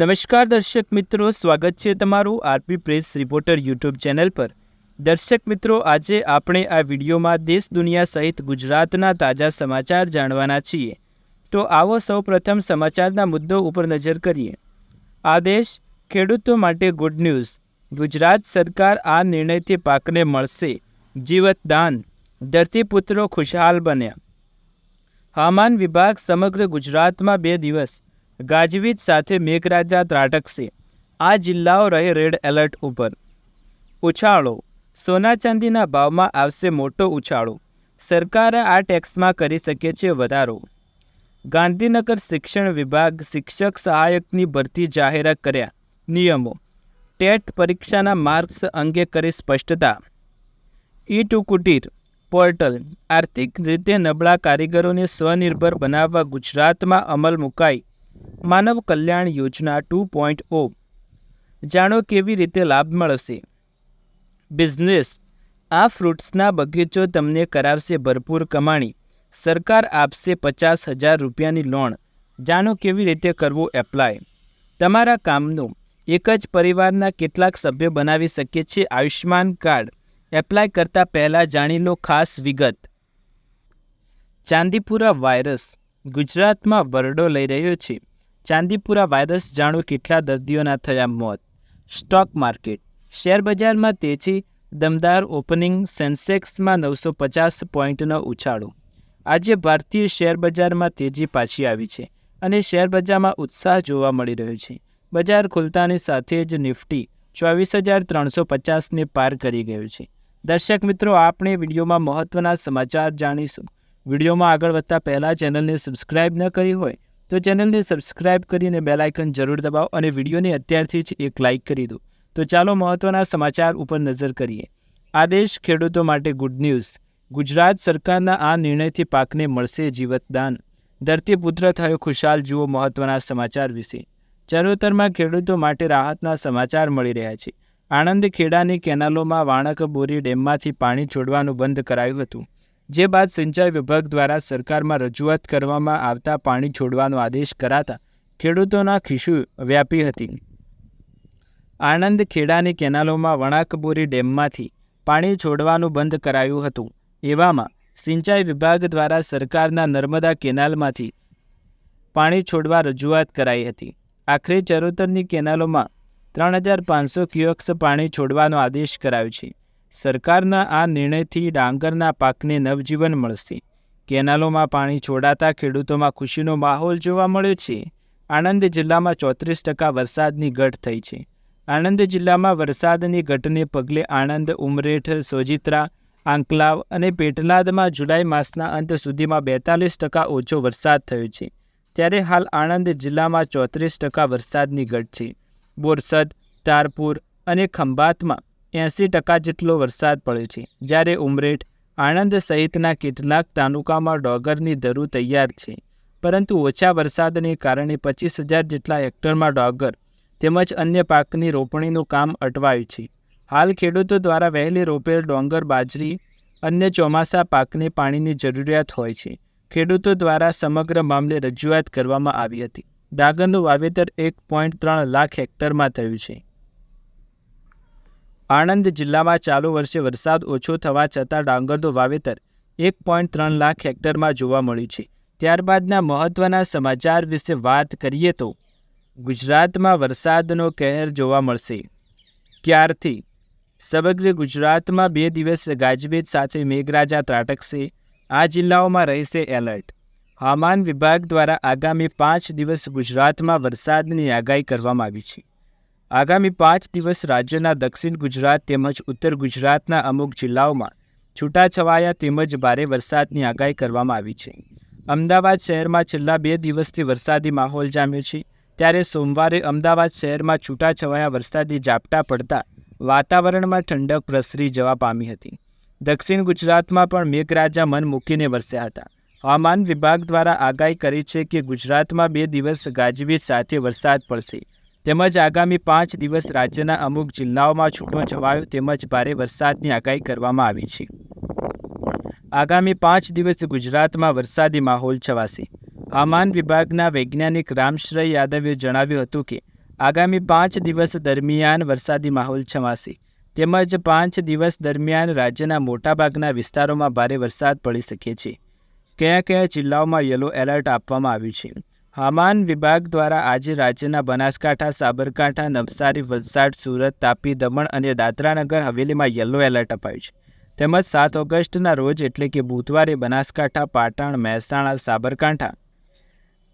નમસ્કાર દર્શક મિત્રો, સ્વાગત છે તમારું RP press reporter YouTube channel પર। દર્શક મિત્રો, આજે આપણે આ વિડીયોમાં દેશ દુનિયા સહિત ગુજરાતના તાજા સમાચાર જાણવાના છીએ। તો આવો સૌપ્રથમ સમાચારના મુદ્દો ઉપર નજર કરીએ। આદેશ ખેડૂતો માટે ગુડ ન્યૂઝ। ગુજરાત સરકાર આ નિર્ણયથી પાકને મળશે જીવતદાન, ધરતીપુત્રો ખુશહાલ બન્યા। હવામાન વિભાગ સમગ્ર ગુજરાતમાં 2 દિવસ ગાજવીજ સાથે મેઘરાજા ત્રાટકશે। આ જિલ્લાઓ રહે રેડ એલર્ટ ઉપર। ઉછાળો સોના ચાંદીના ભાવમાં આવશે મોટો ઉછાળો। સરકારે આ ટેક્સમાં કરી શકે છે વધારો। ગાંધીનગર શિક્ષણ વિભાગ શિક્ષક સહાયકની ભરતી જાહેર કર્યા નિયમો। ટેટ પરીક્ષાના માર્ક્સ અંગે કરી સ્પષ્ટતા। ઈ કુટીર પોર્ટલ આર્થિક રીતે નબળા કારીગરોને સ્વનિર્ભર બનાવવા ગુજરાતમાં અમલ મુકાઈ। માનવ કલ્યાણ યોજના 2.0 જાણો કેવી રીતે લાભ મળશે। બિઝનેસ આ ફ્રૂટ્સના બગીચો તમને કરાવશે ભરપૂર કમાણી। સરકાર આપશે 50,000 રૂપિયાની લોન। જાણો કેવી રીતે કરવું એપ્લાય। તમારા કામનું એક જ પરિવારના કેટલાક સભ્યો બનાવી શકે છે આયુષ્માન કાર્ડ। એપ્લાય કરતા પહેલાં જાણી લો ખાસ વિગત। ચાંદીપુરા વાયરસ ગુજરાતમાં વરડો લઈ રહ્યો છે। ચાંદીપુરા વાયરસ જાણો કેટલા દર્દીઓના થયા મોત। સ્ટોક માર્કેટ શેરબજારમાં તેજી, દમદાર ઓપનિંગ, સેન્સેક્સમાં 950 પોઈન્ટનો ઉછાળો। આજે ભારતીય શેરબજારમાં તેજી પાછી આવી છે અને શેરબજારમાં ઉત્સાહ જોવા મળી રહ્યો છે। બજાર ખુલતાની સાથે જ નિફ્ટી 24,350ને પાર કરી ગયું છે। દર્શક મિત્રો, આપણે વિડીયોમાં મહત્વના સમાચાર જાણીશું। વિડીયોમાં આગળ વધતા પહેલાં ચેનલને સબસ્ક્રાઇબ ન કરી હોય તો ચેનલને સબસ્ક્રાઇબ કરીને બેલ આઇકન જરૂર દબાવો અને વિડીયોને અત્યારથી જ એક લાઇક કરી દો। તો ચાલો મહત્વના સમાચાર ઉપર નજર કરીએ। આદેશ ખેડૂતો માટે ગુડ ન્યૂઝ। ગુજરાત સરકારના આ નિર્ણયથી પાકને મળશે જીવતદાન, ધરતીપુત્ર થયો ખુશહાલ। જુઓ મહત્વના સમાચાર વિશે। ચરોતરમાં ખેડૂતો માટે રાહતના સમાચાર મળી રહ્યા છે। આણંદ ખેડાની કેનાલોમાં વાણકબોરી ડેમમાંથી પાણી છોડવાનું બંધ કરાયું હતું, જે બાદ સિંચાઈ વિભાગ દ્વારા સરકારમાં રજૂઆત કરવામાં આવતા પાણી છોડવાનો આદેશ કરાતા ખેડૂતોના ખીશું વ્યાપી હતી। આણંદ ખેડાની કેનાલોમાં વણાકબોરી ડેમમાંથી પાણી છોડવાનું બંધ કરાયું હતું। એવામાં સિંચાઈ વિભાગ દ્વારા સરકારના નર્મદા કેનાલમાંથી પાણી છોડવા રજૂઆત કરાઈ હતી। આખરે ચરોતરની કેનાલોમાં 3,500 ક્યુસેક્સ પાણી છોડવાનો આદેશ કરાયો છે। સરકારના આ નિર્ણયથી ડાંગરના પાકને નવજીવન મળશે। કેનાલોમાં પાણી છોડાતા ખેડૂતોમાં ખુશીનો માહોલ જોવા મળ્યો છે। આણંદ જિલ્લામાં 34% વરસાદની ઘટ થઈ છે। આણંદ જિલ્લામાં વરસાદની ઘટને પગલે આણંદ, ઉમરેઠ, સોજિત્રા, આંકલાવ અને પેટલાદમાં જુલાઈ માસના અંત સુધીમાં 42% ઓછો વરસાદ થયો છે। ત્યારે હાલ આણંદ જિલ્લામાં 34% વરસાદની ઘટ છે। બોરસદ, તારપુર અને ખંભાતમાં 80% જેટલો વરસાદ પડ્યો છે, જ્યારે ઉમરેઠ, આણંદ સહિતના કેટલાક તાલુકામાં ડોગરની ધરું તૈયાર છે, પરંતુ ઓછા વરસાદને કારણે 25,000 જેટલા હેક્ટરમાં ડોગર તેમજ અન્ય પાકની રોપણીનું કામ અટવાયું છે। હાલ ખેડૂતો દ્વારા વહેલી રોપેલ ડોંગર, બાજરી, અન્ય ચોમાસા પાકને પાણીની જરૂરિયાત હોય છે। ખેડૂતો દ્વારા સમગ્ર મામલે રજૂઆત કરવામાં આવી હતી। ડાંગરનું વાવેતર 1.3 લાખ હેક્ટરમાં થયું છે। આણંદ જિલ્લામાં ચાલુ વર્ષે વરસાદ ઓછો થવા છતાં ડાંગરનું વાવેતર 1.3 લાખ હેક્ટરમાં જોવા મળ્યું છે। ત્યારબાદના મહત્વના સમાચાર વિશે વાત કરીએ તો ગુજરાતમાં વરસાદનો કહેર જોવા મળશે। ક્યારથી? સમગ્ર ગુજરાતમાં 2 દિવસ ગાજવીજ સાથે મેઘરાજા ત્રાટકશે। આ જિલ્લાઓમાં રહેશે એલર્ટ। હવામાન વિભાગ દ્વારા આગામી 5 દિવસ ગુજરાતમાં વરસાદની આગાહી કરવામાં આવી છે। આગામી 5 દિવસ રાજ્યના દક્ષિણ ગુજરાત તેમજ ઉત્તર ગુજરાતના અમુક જિલ્લાઓમાં છૂટાછવાયા તેમજ ભારે વરસાદની આગાહી કરવામાં આવી છે। અમદાવાદ શહેરમાં છેલ્લા 2 દિવસથી વરસાદી માહોલ જામ્યો છે। ત્યારે સોમવારે અમદાવાદ શહેરમાં છૂટાછવાયા વરસાદી ઝાપટા પડતા વાતાવરણમાં ઠંડક પ્રસરી જવા પામી હતી। દક્ષિણ ગુજરાતમાં પણ મેઘરાજા મન મૂકીને વરસ્યા હતા। હવામાન વિભાગ દ્વારા આગાહી કરી છે કે ગુજરાતમાં 2 દિવસ ગાજવીજ સાથે વરસાદ પડશે તેમજ આગામી 5 દિવસ રાજ્યના અમુક જિલ્લાઓમાં છૂટોછવાયો તેમજ ભારે વરસાદની આગાહી કરવામાં આવી છે। આગામી 5 દિવસ ગુજરાતમાં વરસાદી માહોલ છવાશે। હવામાન વિભાગના વૈજ્ઞાનિક રામશ્રય યાદવે જણાવ્યું હતું કે આગામી 5 દિવસ દરમિયાન વરસાદી માહોલ છવાશે તેમજ 5 દિવસ દરમિયાન રાજ્યના મોટાભાગના વિસ્તારોમાં ભારે વરસાદ પડી શકે છે. કયા કયા જિલ્લાઓમાં યલો એલર્ટ આપવામાં આવ્યું છે? હવામાન વિભાગ દ્વારા આજે રાજ્યના બનાસકાંઠા, સાબરકાંઠા, નવસારી, વલસાડ, સુરત, તાપી, દમણ અને દાદરાનગર હવેલીમાં યલો એલર્ટ અપાયું છે. તેમજ 7 ઓગસ્ટના રોજ એટલે કે બુધવારે બનાસકાંઠા, પાટણ, મહેસાણા, સાબરકાંઠા,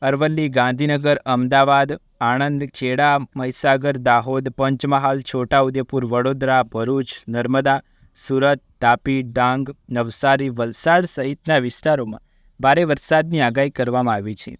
અરવલ્લી, ગાંધીનગર, અમદાવાદ, આણંદ, ખેડા, મહીસાગર, દાહોદ, પંચમહાલ, છોટાઉદેપુર, વડોદરા, ભરૂચ, નર્મદા, સુરત, તાપી, ડાંગ, નવસારી, વલસાડ સહિતના વિસ્તારોમાં ભારે વરસાદની આગાહી કરવામાં આવી છે.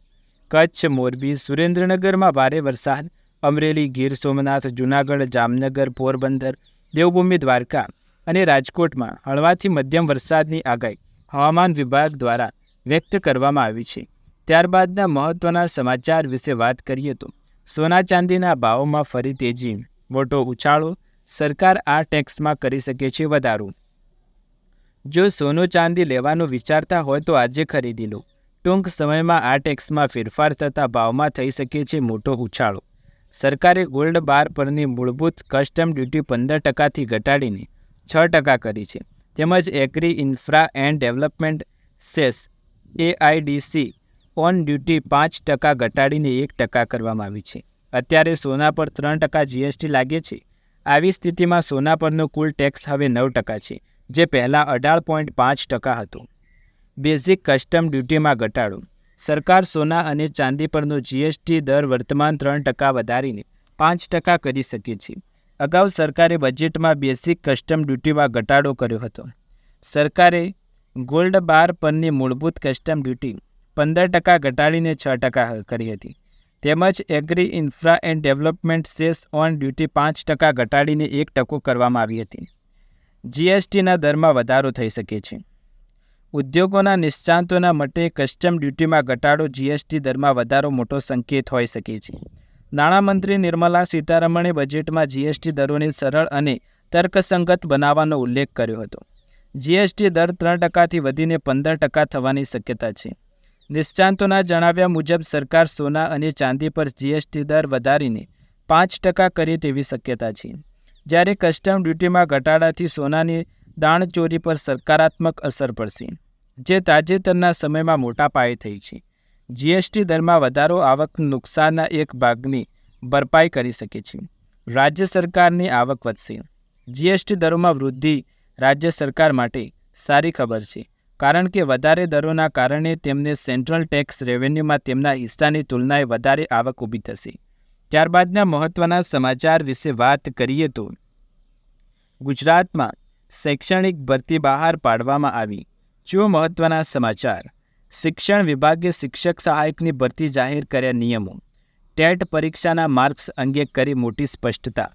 કચ્છ, મોરબી, સુરેન્દ્રનગરમાં ભારે વરસાદ, અમરેલી, ગીર સોમનાથ, જૂનાગઢ, જામનગર, પોરબંદર, દેવભૂમિ દ્વારકા અને રાજકોટમાં હળવાથી મધ્યમ વરસાદની આગાહી હવામાન વિભાગ દ્વારા વ્યક્ત કરવામાં આવી છે. ત્યારબાદના મહત્વના સમાચાર વિશે વાત કરીએ તો સોના ચાંદીના ભાવોમાં ફરી તેજી, મોટો ઉછાળો, સરકાર આ ટેક્સમાં કરી શકે છે વધારો. જો સોનું ચાંદી લેવાનું વિચારતા હોય તો આજે ખરીદી લો. ટૂંક સમયમાં આ ટેક્સમાં ફેરફાર થતાં ભાવમાં થઈ શકે છે મોટો ઉછાળો. સરકારે ગોલ્ડ બાર પરની મૂળભૂત કસ્ટમ ડ્યુટી 15% ઘટાડીને 6% કરી છે. તેમજ agri infra and development cess AIDC on duty 5% ઘટાડીને 1% કરવામાં આવી છે. અત્યારે સોના પર 3% GST લાગે છે. આવી સ્થિતિમાં સોના પરનો કુલ ટેક્સ હવે 9% છે, જે પહેલાં 18.5% હતો. બેઝિક કસ્ટમ ડ્યુટીમાં ઘટાડો. સરકાર સોના અને ચાંદી પરનો GST દર વર્તમાન 3% વધારીને 5% કરી શકે છે. અગાઉ સરકારે બજેટમાં બેઝિક કસ્ટમ ડ્યુટીમાં ઘટાડો કર્યો હતો. સરકારે ગોલ્ડ બાર પરની મૂળભૂત કસ્ટમ ડ્યુટી 15% ઘટાડીને 6% કરી હતી. તેમજ agri infra and development cess on duty 5% ઘટાડીને 1% કરવામાં આવી હતી. GSTના દરમાં વધારો થઈ શકે છે. ઉદ્યોગોના નિષ્ણાતોના મતે કસ્ટમ ડ્યુટીમાં ઘટાડો GST દરમાં વધારો મોટો સંકેત હોઈ શકે છે. નાણામંત્રી નિર્મલા સીતારમણે બજેટમાં GST દરોને સરળ અને તર્કસંગત બનાવવાનો ઉલ્લેખ કર્યો હતો. GST દર 3%થી વધીને 15% થવાની શક્યતા છે. નિષ્ણાતોના જણાવ્યા મુજબ સરકાર સોના અને ચાંદી પર GST દર વધારીને 5% કરે તેવી શક્યતા છે. જ્યારે કસ્ટમ ડ્યુટીમાં ઘટાડાથી સોનાની દાણચોરી પર સકારાત્મક અસર પડશે, જે તાજેતરના સમયમાં મોટા પાયે થઈ છે. GST દરમાં વધારો આવક નુકસાનના એક ભાગની ભરપાઈ કરી શકે છે. રાજ્ય સરકારની આવક વધશે. GST દરોમાં વૃદ્ધિ રાજ્ય સરકાર માટે સારી ખબર છે, કારણ કે વધારે દરોના કારણે તેમને સેન્ટ્રલ ટેક્સ રેવન્યુમાં તેમના હિસ્સાની તુલનાએ વધારે આવક ઊભી થશે. ત્યારબાદના મહત્ત્વના સમાચાર વિશે વાત કરીએ તો ગુજરાતમાં શૈક્ષણિક ભરતી બહાર પાડવામાં આવી. જો મહત્ત્વના સમાચાર. શિક્ષણ વિભાગે શિક્ષક સહાયકની ભરતી જાહેર કર્યા નિયમો. ટેટ પરીક્ષાના માર્ક્સ અંગે કરી મોટી સ્પષ્ટતા.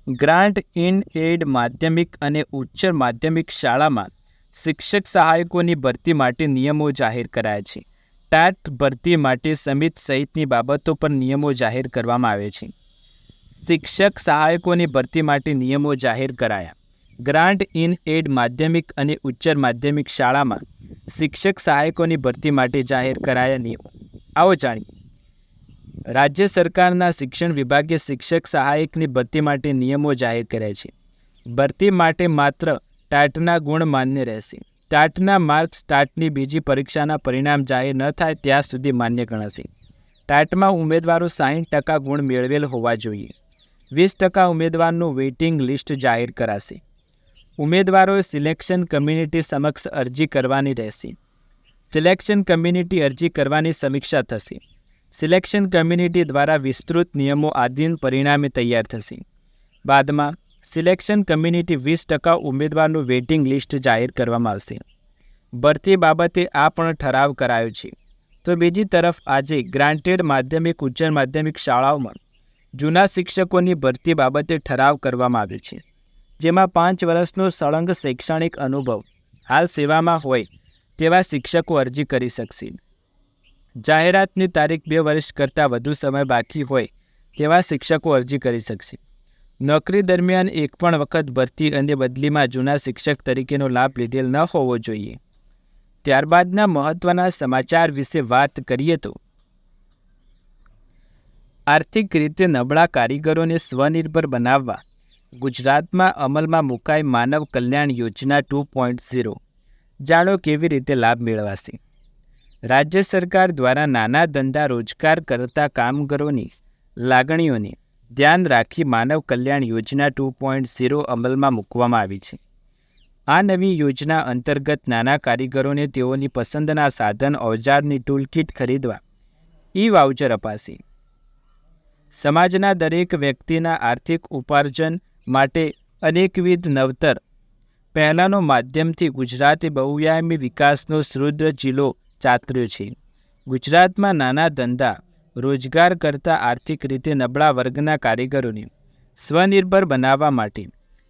ગ્રાન્ટ ઇન એડ માધ્યમિક અને ઉચ્ચ માધ્યમિક શાળામાં શિક્ષક સહાયકોની ભરતી માટે નિયમો જાહેર કરાયા છે. ટેટ ભરતી માટે સમિત સહિતની બાબતો પર નિયમો જાહેર કરવામાં આવે છે. શિક્ષક સહાયકોની ભરતી માટે નિયમો જાહેર કરાયા. ગ્રાન્ટ ઇન એડ માધ્યમિક અને ઉચ્ચતર માધ્યમિક શાળામાં શિક્ષક સહાયકોની ભરતી માટે જાહેર કરાયા નિયમો. આવો જાણીએ. રાજ્ય સરકારના શિક્ષણ વિભાગે શિક્ષક સહાયકની ભરતી માટે નિયમો જાહેર કર્યા છે. ભરતી માટે માત્ર ટાટના ગુણ માન્ય રહેશે. ટાટના માર્ક્સ ટાટની બીજી પરીક્ષાના પરિણામ જાહેર ન થાય ત્યાં સુધી માન્ય ગણાશે. ટાટમાં ઉમેદવારો 60% ગુણ મેળવેલ હોવા જોઈએ. 20% ઉમેદવારનું વેઇટિંગ લિસ્ટ જાહેર કરાશે. ઉમેદવારોએ સિલેક્શન કમિટી સમક્ષ અરજી કરવાની રહેશે. સિલેક્શન કમિટી અરજી કરવાની સમીક્ષા થશે. સિલેક્શન કમિટી દ્વારા વિસ્તૃત નિયમો આધીન પરિણામે તૈયાર થશે. બાદમાં સિલેક્શન કમિટી 20% ઉમેદવારનું વેઇટિંગ લિસ્ટ જાહેર કરવામાં આવશે. ભરતી બાબતે આ પણ ઠરાવ કરાયો છે. તો બીજી તરફ આજે ગ્રાન્ટેડ માધ્યમિક ઉચ્ચતર માધ્યમિક શાળાઓમાં જૂના શિક્ષકોની ભરતી બાબતે ઠરાવ કરવામાં આવ્યો છે, જેમાં 5 વર્ષનો સળંગ શૈક્ષણિક અનુભવ હાલ સેવામાં હોય તેવા શિક્ષકો અરજી કરી શકશે. જાહેરાતની તારીખ 2 વર્ષ કરતાં વધુ સમય બાકી હોય તેવા શિક્ષકો અરજી કરી શકશે. નોકરી દરમિયાન એક પણ વખત ભરતી અને બદલીમાં જૂના શિક્ષક તરીકેનો લાભ લીધેલ ન હોવો જોઈએ. ત્યારબાદના મહત્ત્વના સમાચાર વિશે વાત કરીએ તો આર્થિક રીતે નબળા કારીગરોને સ્વનિર્ભર બનાવવા ગુજરાતમાં અમલમાં મુકાઈ માનવ કલ્યાણ યોજના 2.0. જાણો કેવી રીતે લાભ મેળવાશે. રાજ્ય સરકાર દ્વારા નાના ધંધા રોજગાર કરતા કામગરોની લાગણીઓને ધ્યાન રાખી માનવ કલ્યાણ યોજના 2.0 અમલમાં મૂકવામાં આવી છે. આ નવી યોજના અંતર્ગત નાના કારીગરોને તેઓની પસંદના સાધન ઓજારની ટૂલકીટ ખરીદવા ઈ-વાઉચર અપાશે. સમાજના દરેક વ્યક્તિના આર્થિક ઉપાર્જન માટે અનેકવિધ નવતર પહેલાંનો માધ્યમથી ગુજરાતે બહુઆયામી વિકાસનો સમૃદ્ધ જિલ્લો ચાતર્યો છે. ગુજરાતમાં નાના ધંધા રોજગાર કરતા આર્થિક રીતે નબળા વર્ગના કારીગરોને સ્વનિર્ભર બનાવવા માટે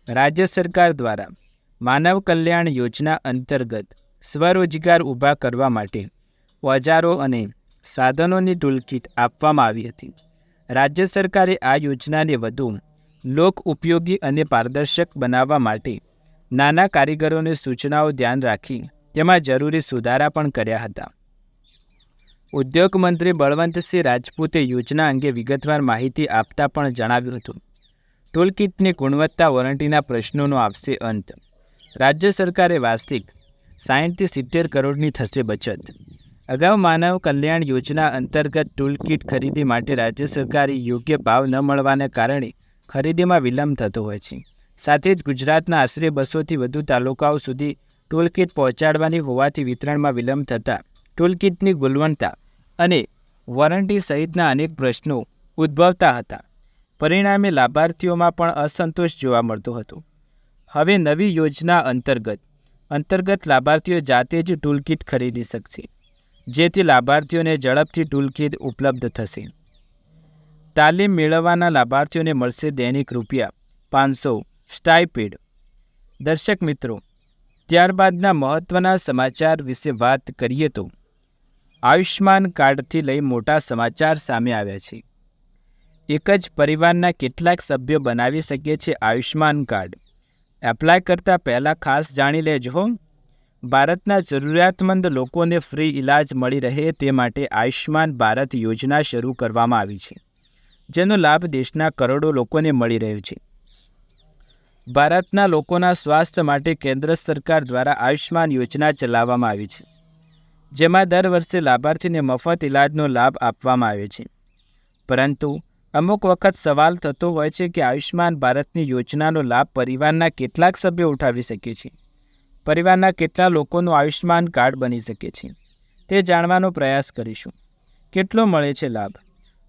રાજ્ય સરકાર દ્વારા માનવ કલ્યાણ યોજના અંતર્ગત સ્વરોજગાર ઊભા કરવા માટે ઓજારો અને સાધનોની ટૂલકીટ આપવામાં આવી હતી. રાજ્ય સરકારે આ યોજનાને વધુ લોક ઉપયોગી અને પારદર્શક બનાવવા માટે નાના કારીગરોને સૂચનાઓ ધ્યાન રાખી તેમાં જરૂરી સુધારા પણ કર્યા હતા. ઉદ્યોગ મંત્રી બળવંતસિંહ રાજપૂતે યોજના અંગે વિગતવાર માહિતી આપતા પણ જણાવ્યું હતું, ટૂલકીટની ગુણવત્તા વોરંટીના પ્રશ્નોનો આવશે અંત. રાજ્ય સરકારે વાર્ષિક 60 થી 70 કરોડની થશે બચત. અગાઉ માનવ કલ્યાણ યોજના અંતર્ગત ટૂલકીટ ખરીદી માટે રાજ્ય સરકારે યોગ્ય ભાવ ન મળવાને કારણે ખરીદીમાં વિલંબ થતો હોય છે. સાથે જ ગુજરાતના આશરે 200થી વધુ તાલુકાઓ સુધી ટૂલકીટ પહોંચાડવાની હોવાથી વિતરણમાં વિલંબ થતાં ટૂલકીટની ગુણવત્તા અને વોરંટી સહિતના અનેક પ્રશ્નો ઉદ્ભવતા હતા. પરિણામે લાભાર્થીઓમાં પણ અસંતોષ જોવા મળતો હતો. હવે નવી યોજના અંતર્ગત લાભાર્થીઓ જાતે જ ટૂલકીટ ખરીદી શકશે, જેથી લાભાર્થીઓને ઝડપથી ટૂલકીટ ઉપલબ્ધ થશે. તાલીમ મેળવવાના લાભાર્થીઓને મળશે દૈનિક ₹500 સ્ટાઇપેન્ડ. દર્શક મિત્રો, ત્યારબાદના મહત્ત્વના સમાચાર વિશે વાત કરીએ તો આયુષ્માન કાર્ડથી લઈ મોટા સમાચાર સામે આવ્યા છે. એક જ પરિવારના કેટલાક સભ્યો બનાવી શકે છે આયુષ્માન કાર્ડ. એપ્લાય કરતાં પહેલાં ખાસ જાણી લેજો. ભારતના જરૂરિયાતમંદ લોકોને ફ્રી ઇલાજ મળી રહે તે માટે આયુષ્માન ભારત યોજના શરૂ કરવામાં આવી છે, જેનો લાભ દેશના કરોડો લોકોને મળી રહ્યો છે. ભારતના લોકોના સ્વાસ્થ્ય માટે કેન્દ્ર સરકાર દ્વારા આયુષ્માન યોજના ચલાવવામાં આવી છે, જેમાં દર વર્ષે લાભાર્થીને મફત ઇલાજનો લાભ આપવામાં આવે છે. પરંતુ અમુક વખત સવાલ થતો હોય છે કે આયુષ્માન ભારતની યોજનાનો લાભ પરિવારના કેટલાક સભ્યો ઉઠાવી શકે છે. પરિવારના કેટલા લોકોનું આયુષ્માન કાર્ડ બની શકે છે તે જાણવાનો પ્રયાસ કરીશું. કેટલો મળે છે લાભ?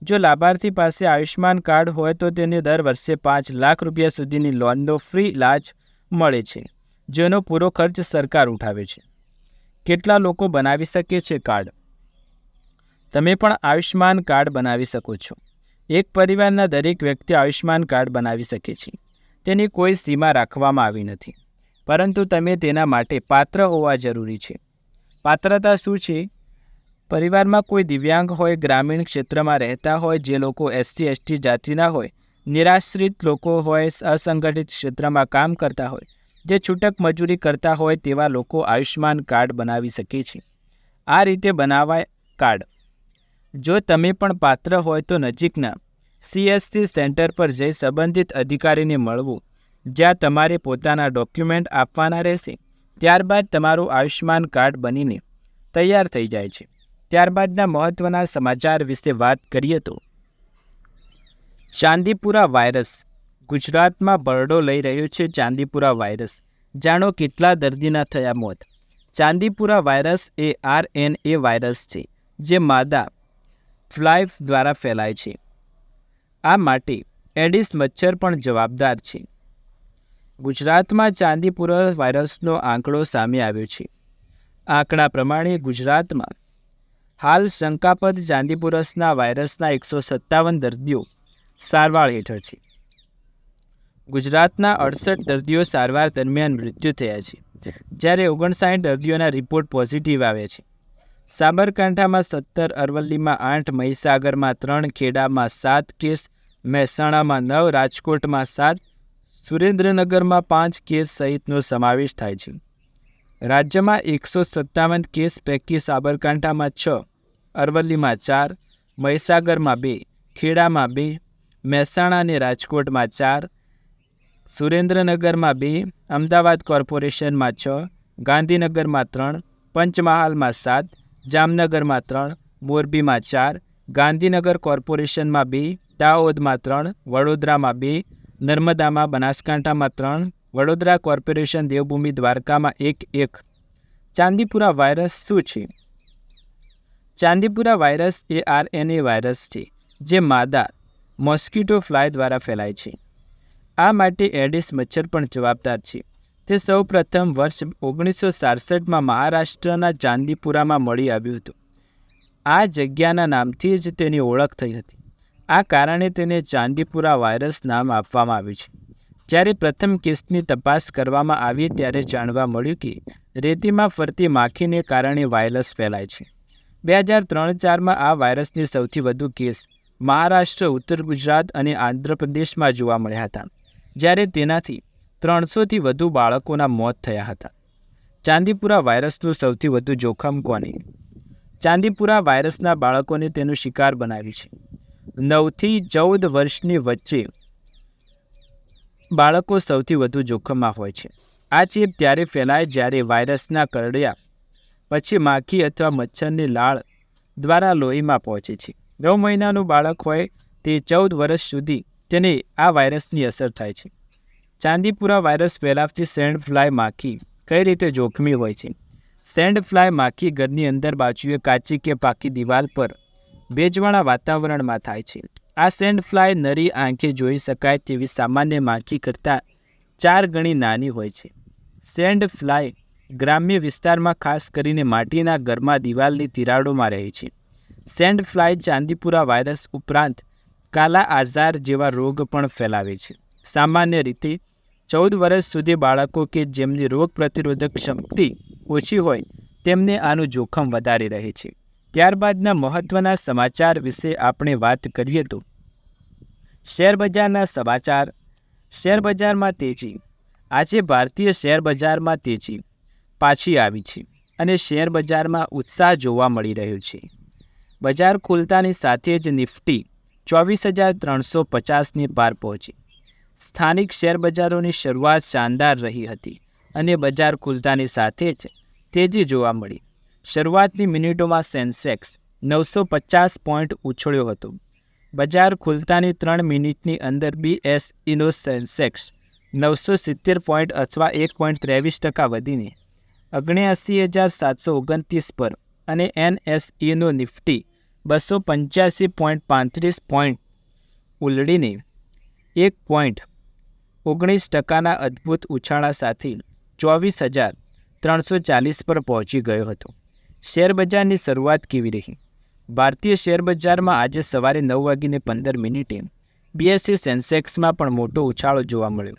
જો લાભાર્થી પાસે આયુષ્માન કાર્ડ હોય તો તેને દર વર્ષે ₹5 લાખ સુધીની લોનનો ફ્રી ઇલાજ મળે છે, જેનો પૂરો ખર્ચ સરકાર ઉઠાવે છે. કેટલા લોકો બનાવી શકે છે કાર્ડ? તમે પણ આયુષ્માન કાર્ડ બનાવી શકો છો. એક પરિવારના દરેક વ્યક્તિ આયુષ્માન કાર્ડ બનાવી શકે છે. તેની કોઈ સીમા રાખવામાં આવી નથી, પરંતુ તમે તેના માટે પાત્ર હોવા જરૂરી છે. પાત્રતા શું છે? પરિવારમાં કોઈ દિવ્યાંગ હોય, ગ્રામીણ ક્ષેત્રમાં રહેતા હોય, જે લોકો SC/ST જાતિના હોય, નિરાશ્રિત લોકો હોય, અસંગઠિત ક્ષેત્રમાં કામ કરતા હોય, જે છૂટક મજૂરી કરતા હોય તેવા લોકો આયુષ્માન કાર્ડ બનાવી શકે છે. આ રીતે બનાવાય કાર્ડ. જો તમે પણ પાત્ર હોય તો નજીકના CSC સેન્ટર પર જઈ સંબંધિત અધિકારીને મળવું, જ્યાં તમારે પોતાના ડોક્યુમેન્ટ આપવાના રહેશે. ત્યારબાદ તમારું આયુષ્માન કાર્ડ બનીને તૈયાર થઈ જાય છે. ત્યારબાદના મહત્ત્વના સમાચાર વિશે વાત કરીએ તો ચાંદીપુરા વાયરસ. ગુજરાતમાં ભરડો લઈ રહ્યો છે ચાંદીપુરા વાયરસ. જાણો કેટલા દર્દીના થયા મોત. ચાંદીપુરા વાયરસ એ RNA વાયરસ છે, જે માદા ફ્લાય દ્વારા ફેલાય છે. આ માટે એડિસ મચ્છર પણ જવાબદાર છે. ગુજરાતમાં ચાંદીપુરા વાયરસનો આંકડો સામે આવ્યો છે. આંકડા પ્રમાણે ગુજરાતમાં હાલ શંકાસ્પદ ચાંદીપુરસના વાયરસના 157 દર્દીઓ સારવાર હેઠળ છે. ગુજરાતના 68 દર્દીઓ સારવાર દરમિયાન મૃત્યુ થયા છે, જ્યારે 59 દર્દીઓના રિપોર્ટ પોઝિટિવ આવ્યા છે. સાબરકાંઠામાં 17, અરવલ્લીમાં 8, મહીસાગરમાં 3, ખેડામાં 7 કેસ, મહેસાણામાં 9, રાજકોટમાં 7, સુરેન્દ્રનગરમાં 5 કેસ સહિતનો સમાવેશ થાય છે. રાજ્યમાં 157 કેસ પૈકી સાબરકાંઠામાં 6, અરવલ્લીમાં 4, મહીસાગરમાં 2, ખેડામાં 2, મહેસાણા અને રાજકોટમાં 4, સુરેન્દ્રનગરમાં 2, અમદાવાદ કોર્પોરેશનમાં 6, ગાંધીનગરમાં 3, પંચમહાલમાં 7, જામનગરમાં 3, મોરબીમાં 4, ગાંધીનગર કોર્પોરેશનમાં 2, દાહોદમાં 3, વડોદરામાં 2, નર્મદામાં બનાસકાંઠામાં 3, વડોદરા કોર્પોરેશન દેવભૂમિ દ્વારકામાં 1. ચાંદીપુરા વાયરસ શું છે? ચાંદીપુરા વાયરસ એ RNA વાયરસ છે જે માદા મોસ્કિટો ફ્લાય દ્વારા ફેલાય છે. આ માટે એડિસ મચ્છર પણ જવાબદાર છે. તે સૌપ્રથમ વર્ષ 1967માં મહારાષ્ટ્રના ચાંદીપુરામાં મળી આવ્યું હતું. આ જગ્યાના નામથી જ તેની ઓળખ થઈ હતી. આ કારણે તેને ચાંદીપુરા વાયરસ નામ આપવામાં આવ્યું છે. જ્યારે પ્રથમ કેસની તપાસ કરવામાં આવી ત્યારે જાણવા મળ્યું કે રેતીમાં ફરતી માખીને કારણે વાયરસ ફેલાય છે. 2003-4માં આ વાયરસની સૌથી વધુ કેસ મહારાષ્ટ્ર, ઉત્તર ગુજરાત અને આંધ્રપ્રદેશમાં જોવા મળ્યા હતા, જ્યારે તેનાથી 300થી વધુ બાળકોના મોત થયા હતા. ચાંદીપુરા વાયરસનું સૌથી વધુ જોખમ કોને? ચાંદીપુરા વાયરસના બાળકોને તેનો શિકાર બનાવ્યું છે. 9થી 14 વર્ષની વચ્ચે બાળકો સૌથી વધુ જોખમમાં હોય છે. આ ચેપ ત્યારે ફેલાય જ્યારે વાયરસના કરડ્યા પછી માખી અથવા મચ્છરની લાળ દ્વારા લોહીમાં પહોંચે છે. 9 મહિનાનું બાળક હોય તે 14 વર્ષ સુધી તેને આ વાયરસની અસર થાય છે. ચાંદીપુરા વાયરસ ફેલાવતી સેન્ડ ફ્લાય માખી કઈ રીતે જોખમી હોય છે? સેન્ડ ફ્લાય માખી ઘરની અંદર બાજુએ કાચી કે પાકી દિવાલ પર ભેજવાળા વાતાવરણમાં થાય છે. આ સેન્ડ ફ્લાય નરી આંખે જોઈ શકાય તેવી સામાન્ય માખી કરતાં 4 ગણી નાની હોય છે. સેન્ડ ફ્લાય ગ્રામ્ય વિસ્તારમાં ખાસ કરીને માટીના ઘરમાં દિવાલની તિરાડોમાં રહે છે. સેન્ડ ફ્લાય ચાંદીપુરા વાયરસ ઉપરાંત કાલા આઝાર જેવા રોગ પણ ફેલાવે છે. સામાન્ય રીતે 14 વર્ષ સુધી બાળકો કે જેમની રોગ પ્રતિરોધક શક્તિ ઓછી હોય તેમને આનું જોખમ વધારે રહે છે. ત્યારબાદના મહત્ત્વના સમાચાર વિશે આપણે વાત કરીએ તો શેરબજારના સમાચાર. શેરબજારમાં તેજી. આજે ભારતીય શેરબજારમાં તેજી પાછી આવી છે અને શેરબજારમાં ઉત્સાહ જોવા મળી રહ્યો છે. બજાર ખુલતાની સાથે જ નિફ્ટી 24,350ની પાર પહોંચી. સ્થાનિક શેરબજારોની શરૂઆત શાનદાર રહી હતી અને બજાર ખુલતાની સાથે જ તેજી જોવા મળી. શરૂઆતની મિનિટોમાં સેન્સેક્સ 950 પોઈન્ટ ઉછળ્યો હતો. બજાર ખુલતાની 3 મિનિટની અંદર BSEનો સેન્સેક્સ 970 પોઈન્ટ અથવા 1.23% વધીને 79,729 પર અને NSEનો નિફ્ટી 285.35 પોઈન્ટ ઉલડીને 1.19%ના અદ્ભુત ઉછાળા સાથે 24,340 પર પહોંચી ગયો હતો. શેરબજારની શરૂઆત કેવી રહી? ભારતીય શેરબજારમાં આજે સવારે 9:15 BSE સેન્સેક્સમાં પણ મોટો ઉછાળો જોવા મળ્યો.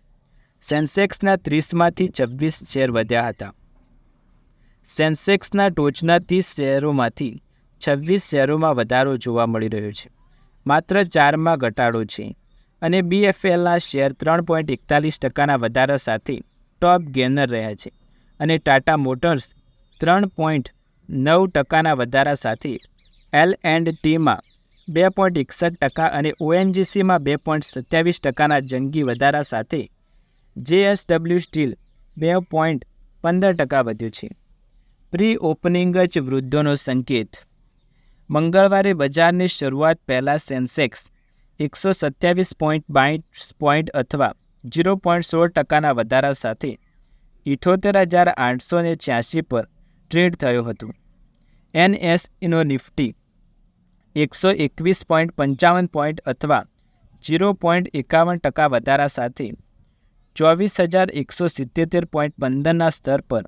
સેન્સેક્સના 30માંથી 26 શેર વધ્યા હતા. સેન્સેક્સના ટોચના 30 શેરોમાંથી 26 શેરોમાં વધારો જોવા મળી રહ્યો છે. માત્ર 4માં ઘટાડો છે અને BFLના શેર 3.41%ના વધારા સાથે ટોપ ગેનર રહ્યા છે અને ટાટા મોટર્સ 3.9%ના વધારા સાથે L&Tમાં 2.61% અને ONGCમાં 2.27%ના જંગી વધારા સાથે JSW સ્ટીલ 2.15% વધ્યું છે. પ્રી ઓપનિંગ જ વૃદ્ધિનો સંકેત. મંગળવારે બજારની શરૂઆત પહેલાં સેન્સેક્સ 127.22 પોઈન્ટ અથવા 0.16%ના વધારા સાથે 78,886 પર ટ્રેડ થયો હતો. NSEનો નિફ્ટી 121.55 પોઈન્ટ અથવા 0.51% વધારા સાથે 24,177.15ના સ્તર પર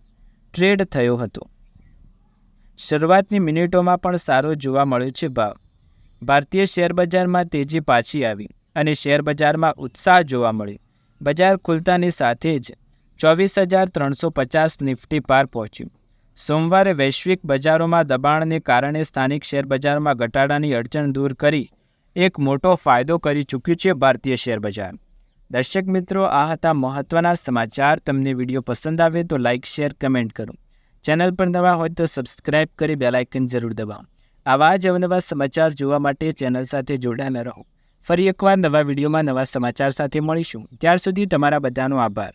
ટ્રેડ થયો હતો. શરૂઆતની મિનિટોમાં પણ સારો જોવા મળ્યો છે ભાવ. ભારતીય શેરબજારમાં તેજી પાછી આવી અને શેરબજારમાં ઉત્સાહ જોવા મળ્યો. બજાર ખુલતાની સાથે જ 24,350 નિફ્ટી પાર પહોંચ્યું. સોમવારે વૈશ્વિક બજારોમાં દબાણને કારણે સ્થાનિક શેરબજારમાં ઘટાડાની અડચણ દૂર કરી એક મોટો ફાયદો કરી ચૂક્યું છે ભારતીય શેરબજાર. દર્શક મિત્રો, આ હતા મહત્ત્વના સમાચાર. તમને વિડીયો પસંદ આવે તો લાઇક, શેર, કમેન્ટ કરો. ચેનલ પર નવા હોય તો સબસ્ક્રાઇબ કરી બેલ આઇકન જરૂર દબાવો. આવા જ અવનવા સમાચાર જોવા માટે ચેનલ સાથે જોડાયેલા રહો. ફરી એકવાર નવા વિડીયોમાં નવા સમાચાર સાથે મળીશું. ત્યાર સુધી તમારા બધાનો આભાર.